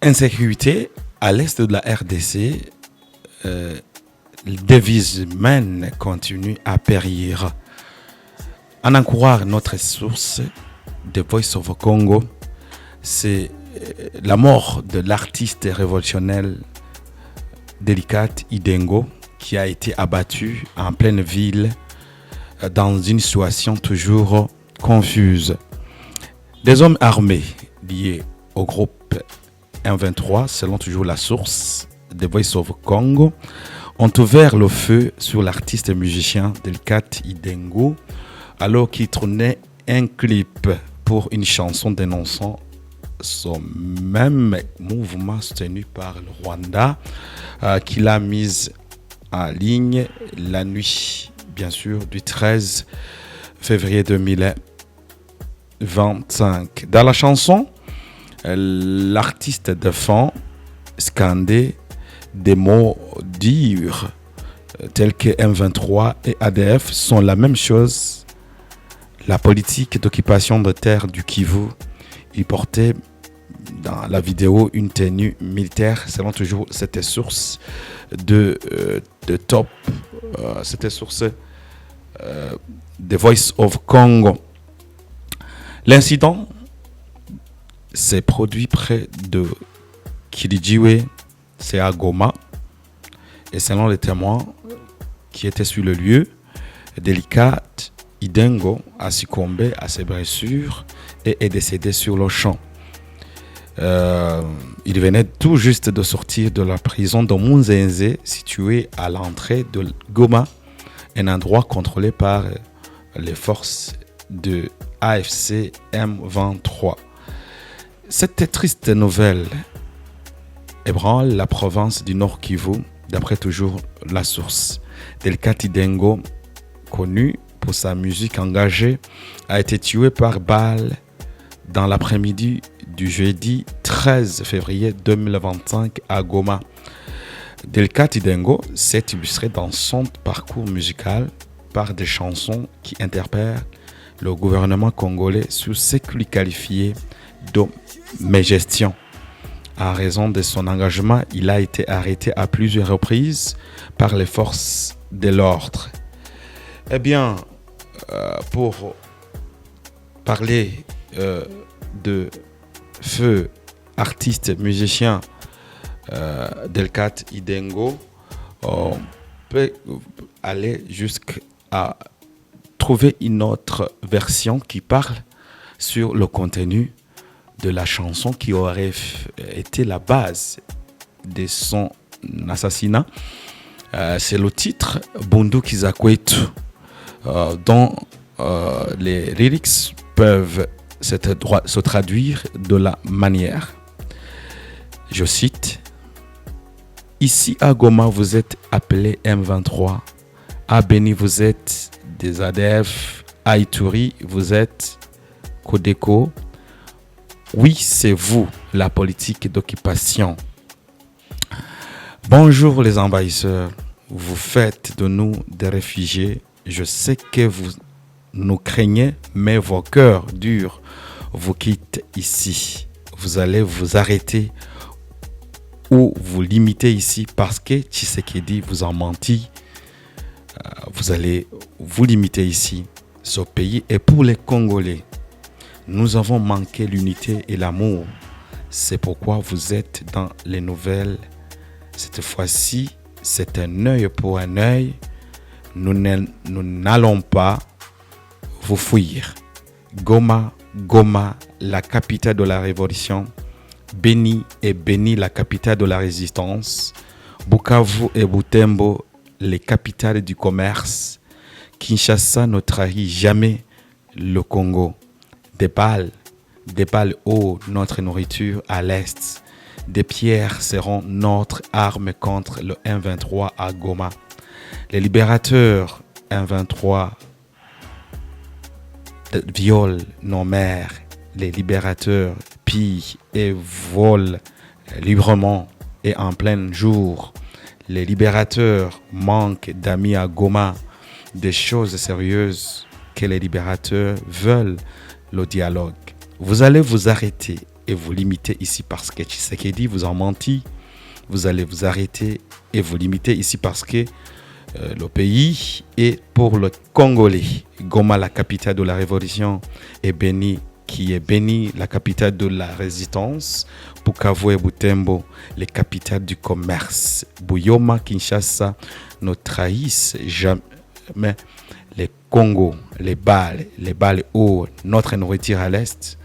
Insécurité à l'est de la RDC, les devises humaines continuent à périr. En en croire notre source, The Voice of Congo, c'est la mort de l'artiste révolutionnaire Delicate Idengo qui a été abattu en pleine ville dans une situation toujours confuse. Des hommes armés liés au groupe M23, selon toujours la source The Voice of Congo, ont ouvert le feu sur l'artiste musicien Delicate Idengo alors qu'il tournait un clip pour une chanson dénonçant son même mouvement soutenu par le Rwanda qu'il a mis en ligne la nuit, bien sûr, du 13 février 2025. Dans la chanson, l'artiste défend scander des mots durs tels que M23 et ADF sont la même chose. La politique d'occupation de terre du Kivu, il portait dans la vidéo une tenue militaire, selon toujours cette source de top, cette source The Voice of Congo. L'incident s'est produit près de Kilijiwe, c'est à Goma, et selon les témoins qui étaient sur le lieu, Delicate Idengo a succombé à ses blessures et est décédé sur le champ. Il venait tout juste de sortir de la prison de Munzenze, située à l'entrée de Goma, un endroit contrôlé par les forces de AFC M23. Cette triste nouvelle ébranle la province du Nord Kivu, d'après toujours la source. Delicate Idengo, connu pour sa musique engagée, a été tué par balle dans l'après-midi du jeudi 13 février 2025 à Goma. Delicate Idengo s'est illustré dans son parcours musical par des chansons qui interpellent le gouvernement congolais sur ce qu'il qualifiait de mégestion. En raison de son engagement, il a été arrêté à plusieurs reprises par les forces de l'ordre. Eh bien, pour parler de feu artiste musicien Delicate Idengo, on peut aller jusqu'à trouver une autre version qui parle sur le contenu de la chanson qui aurait été la base de son assassinat. C'est le titre Bundu Kizakwetu, dont les lyrics peuvent se traduire de la manière. Je cite: ici à Goma, vous êtes appelés M23. À Beni, vous êtes des ADF. À Ituri, vous êtes Codeco. Oui, c'est vous, la politique d'occupation. Bonjour les envahisseurs, vous faites de nous des réfugiés. Je sais que vous nous craignez, mais vos cœurs durs vous quittent ici. Vous allez vous arrêter ou vous limiter ici parce que Tshisekedi vous a menti. Vous allez vous limiter ici. Ce pays est pour les Congolais. Nous avons manqué l'unité et l'amour. C'est pourquoi vous êtes dans les nouvelles. Cette fois-ci, c'est un œil pour un œil. Nous n'allons pas vous fuir. Goma, Goma, la capitale de la révolution. Beni et Beni, la capitale de la résistance. Bukavu et Butembo, les capitales du commerce. Kinshasa ne trahit jamais le Congo. Des balles ô notre nourriture à l'est. Des pierres seront notre arme contre le M23 à Goma. Les libérateurs M23 violent nos mères. Les libérateurs pillent et volent librement et en plein jour. Les libérateurs manquent d'amis à Goma. Des choses sérieuses que les libérateurs veulent le dialogue. Vous allez vous arrêter et vous limiter ici parce que Tshisekedi vous a menti. Vous allez vous arrêter et vous limiter ici parce que le pays est pour le Congolais. Goma, la capitale de la révolution, est bénie, qui est bénie, la capitale de la résistance. Bukavu et Butembo, les capitales du commerce. Buyoma, Kinshasa ne trahissent jamais les Congo, les balles hauts, notre nourriture à l'est.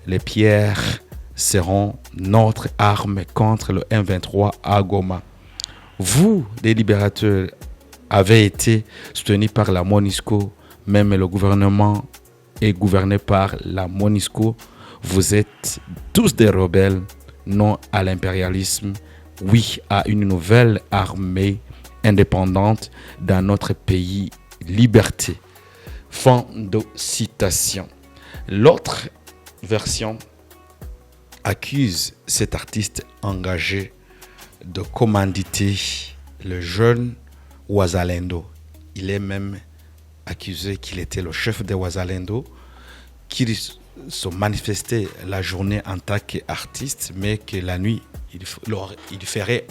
Les pierres seront notre arme contre le M23 à Goma. Vous, les libérateurs, avez été soutenus par la MONUSCO, même le gouvernement est gouverné par la MONUSCO. Vous êtes tous des rebelles, non à l'impérialisme, oui à une nouvelle armée indépendante dans notre pays, liberté. Fin de citation. L'autre version accuse cet artiste engagé de commanditer le jeune Wazalendo. Il est même accusé qu'il était le chef des Wazalendo, qu'il se manifestait la journée en tant qu'artiste, mais que la nuit, il ferait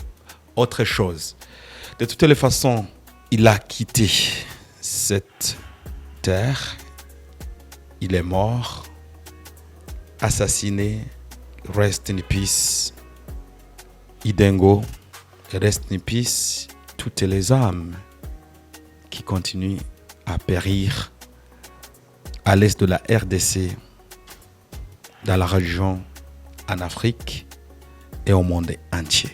autre chose. De toutes les façons, il a quitté cette terre. Il est mort, assassiné. Rest in peace, Idengo. Rest in peace, toutes les âmes qui continuent à périr à l'est de la RDC, dans la région, en Afrique et au monde entier.